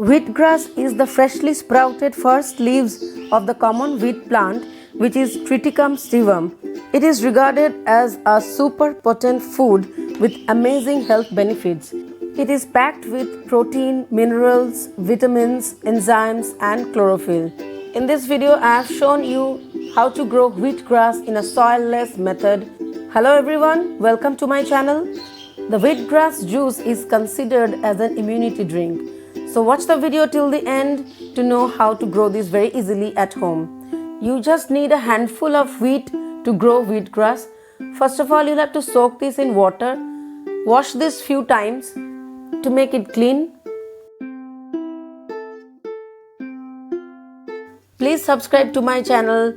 Wheatgrass is the freshly sprouted first leaves of the common wheat plant, which is Triticum aestivum. It is regarded as a super potent food with amazing health benefits. It is packed with protein, minerals, vitamins, enzymes, and chlorophyll. In this video, I have shown you how to grow wheatgrass in a soil-less method. Hello everyone, welcome to my channel. The wheatgrass juice is considered as an immunity drink. So watch the video till the end to know how to grow this very easily at home. You just need a handful of wheat to grow wheatgrass. First of all, you'll have to soak this in water. Wash this few times to make it clean. Please subscribe to my channel,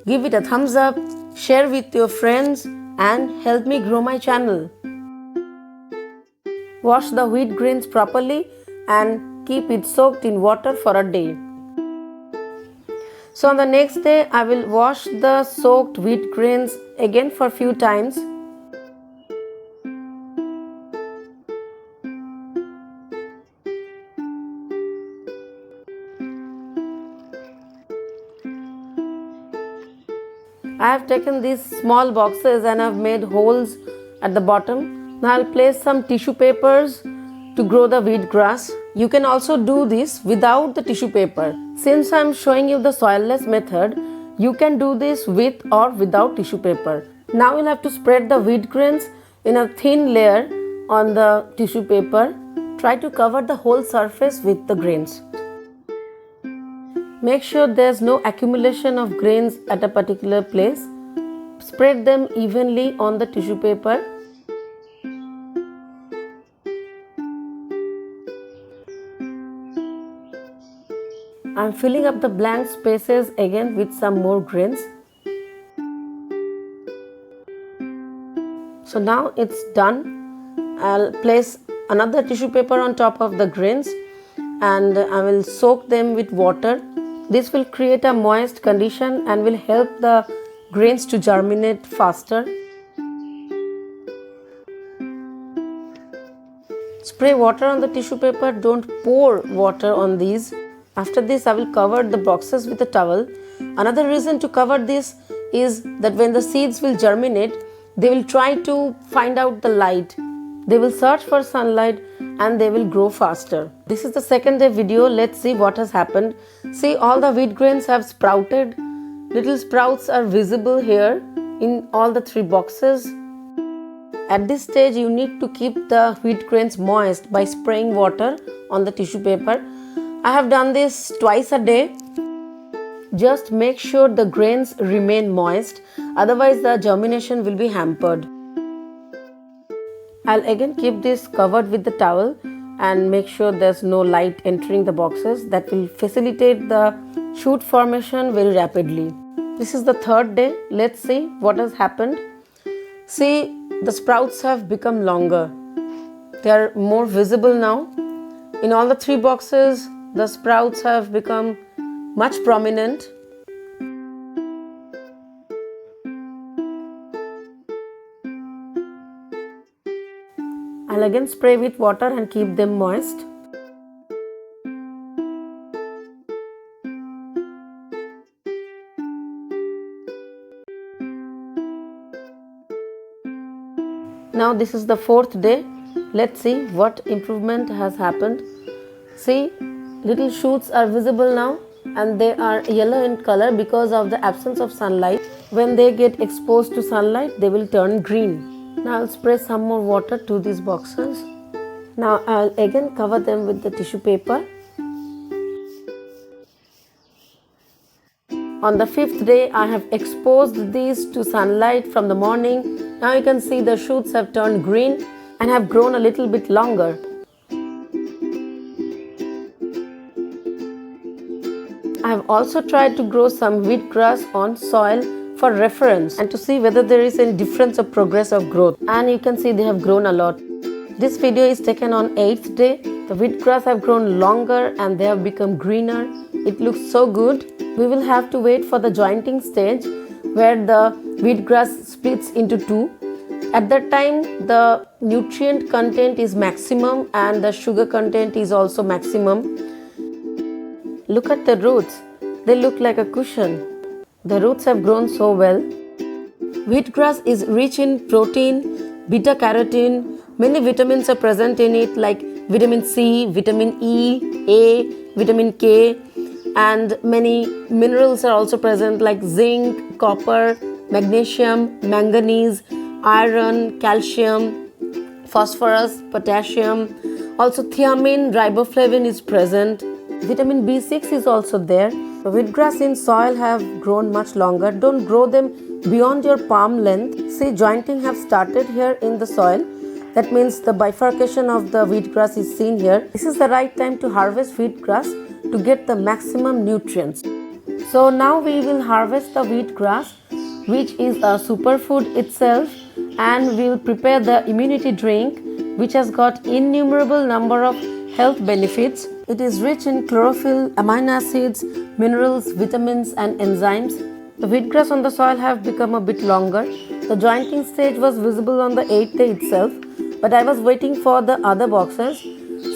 give it a thumbs up, share with your friends and help me grow my channel. Wash the wheat grains properly and keep it soaked in water for a day. So on the next day, I will wash the soaked wheat grains again for a few times. I have taken these small boxes and I have made holes at the bottom. Now I will place some tissue papers to grow the wheatgrass. You can also do this without the tissue paper. Since I am showing you the soil-less method, you can do this with or without tissue paper. Now you will have to spread the wheat grains in a thin layer on the tissue paper. Try to cover the whole surface with the grains. Make sure there is no accumulation of grains at a particular place. Spread them evenly on the tissue paper. I am filling up the blank spaces again with some more grains. So now it's done. I'll place another tissue paper on top of the grains and I will soak them with water. This will create a moist condition and will help the grains to germinate faster. Spray water on the tissue paper, don't pour water on these. After this, I will cover the boxes with a towel. Another reason to cover this is that when the seeds will germinate, they will try to find out the light. They will search for sunlight and they will grow faster. This is the second day video. Let's see what has happened. See, all the wheat grains have sprouted. Little sprouts are visible here in all the three boxes. At this stage, you need to keep the wheat grains moist by spraying water on the tissue paper. I have done this twice a day. Just make sure the grains remain moist, otherwise the germination will be hampered. I'll again keep this covered with the towel and make sure there's no light entering the boxes. That will facilitate the shoot formation very rapidly. This is the third day. Let's see what has happened. See, the sprouts have become longer. They are more visible now. In all the three boxes, the sprouts have become much prominent. I'll again spray with water and keep them moist. Now this is the fourth day. Let's see what improvement has happened. See, little shoots are visible now and they are yellow in color because of the absence of sunlight. When they get exposed to sunlight, they will turn green. Now I'll spray some more water to these boxes. Now I'll again cover them with the tissue paper. On the fifth day, I have exposed these to sunlight from the morning. Now you can see the shoots have turned green and have grown a little bit longer. I have also tried to grow some wheatgrass on soil for reference and to see whether there is any difference of progress of growth. And you can see they have grown a lot. This video is taken on 8th day. The wheatgrass have grown longer and they have become greener. It looks so good. We will have to wait for the jointing stage where the wheatgrass splits into two. At that time, the nutrient content is maximum and the sugar content is also maximum. Look at the roots. They look like a cushion. The roots have grown so well. Wheatgrass is rich in protein, beta carotene. Many vitamins are present in it like vitamin C, vitamin E, A, vitamin K, and many minerals are also present like zinc, copper, magnesium, manganese, iron, calcium, phosphorus, potassium. Also thiamine, riboflavin is present. Vitamin B6 is also there. Wheatgrass in soil have grown much longer. Don't grow them beyond your palm length. See, jointing have started here in the soil. That means the bifurcation of the wheatgrass is seen here. This is the right time to harvest wheatgrass to get the maximum nutrients. So now we will harvest the wheatgrass, which is a superfood itself, and we will prepare the immunity drink, which has got innumerable number of health benefits. It is rich in chlorophyll, amino acids, minerals, vitamins and enzymes. The wheatgrass on the soil have become a bit longer. The jointing stage was visible on the 8th day itself, but I was waiting for the other boxes.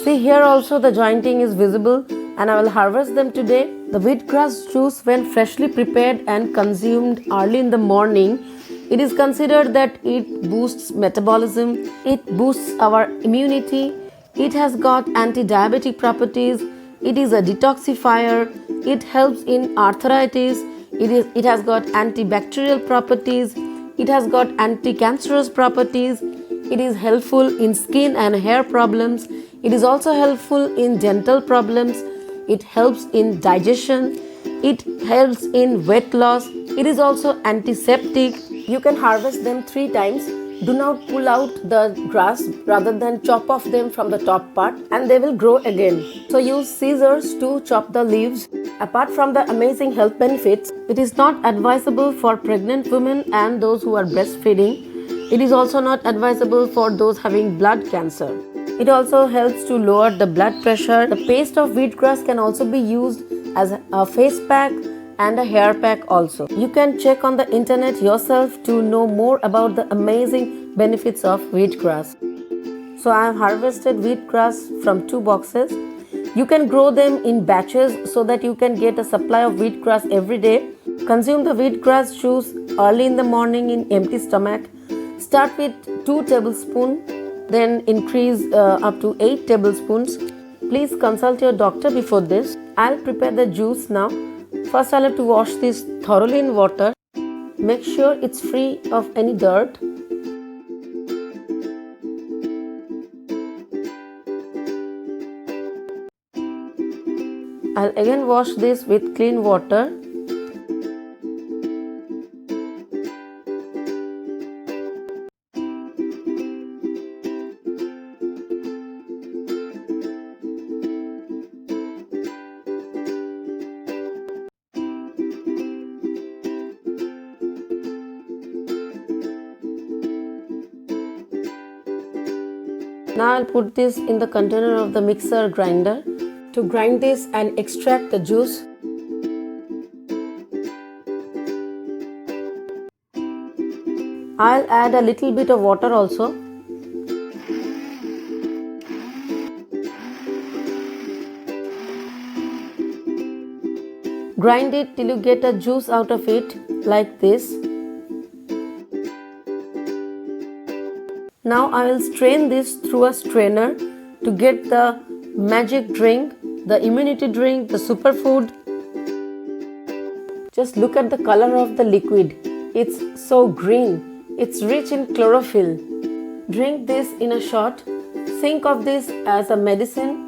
See, here also the jointing is visible and I will harvest them today. The wheatgrass juice, when freshly prepared and consumed early in the morning, it is considered that it boosts metabolism, it boosts our immunity, it has got anti-diabetic properties, it is a detoxifier, it helps in arthritis, it has got antibacterial properties, it has got anti-cancerous properties, it is helpful in skin and hair problems, it is also helpful in dental problems, it helps in digestion, it helps in weight loss, it is also antiseptic. You can harvest them 3 times. Do not pull out the grass rather than chop off them from the top part, and they will grow again. So use scissors to chop the leaves. Apart from the amazing health benefits, it is not advisable for pregnant women and those who are breastfeeding. It is also not advisable for those having blood cancer. It also helps to lower the blood pressure. The paste of wheatgrass can also be used as a face pack and a hair pack also. You can check on the internet yourself to know more about the amazing benefits of wheatgrass. So I have harvested wheatgrass from 2 boxes. You can grow them in batches so that you can get a supply of wheatgrass every day. Consume the wheatgrass juice early in the morning in empty stomach. Start with 2 tablespoons, then increase up to 8 tablespoons. Please consult your doctor before this. I'll prepare the juice now. First, I'll have to wash this thoroughly in water. Make sure it's free of any dirt. I'll again wash this with clean water. Now I'll put this in the container of the mixer grinder to grind this and extract the juice. I'll add a little bit of water also. Grind it till you get a juice out of it like this. Now I will strain this through a strainer to get the magic drink, the immunity drink, the superfood. Just look at the color of the liquid. It's so green. It's rich in chlorophyll. Drink this in a shot. Think of this as a medicine.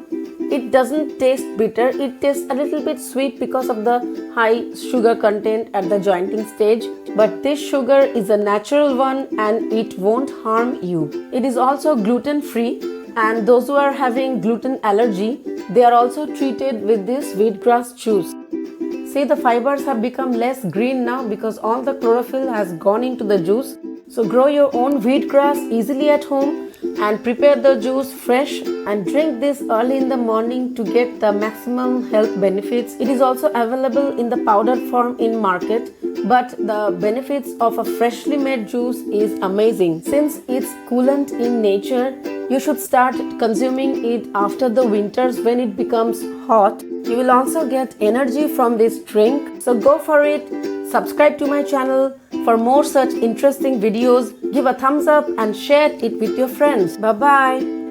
It doesn't taste bitter. It tastes a little bit sweet because of the high sugar content at the jointing stage. But this sugar is a natural one and it won't harm you. It is also gluten free, and those who are having gluten allergy, they are also treated with this wheatgrass juice. See, the fibers have become less green now because all the chlorophyll has gone into the juice. So grow your own wheatgrass easily at home and prepare the juice fresh and drink this early in the morning to get the maximum health benefits. It is also available in the powder form in market, but the benefits of a freshly made juice is amazing. Since it's coolant in nature, you should start consuming it after the winters when it becomes hot. You will also get energy from this drink. So go for it. Subscribe to my channel for more such interesting videos. Give a thumbs up and share it with your friends. Bye bye.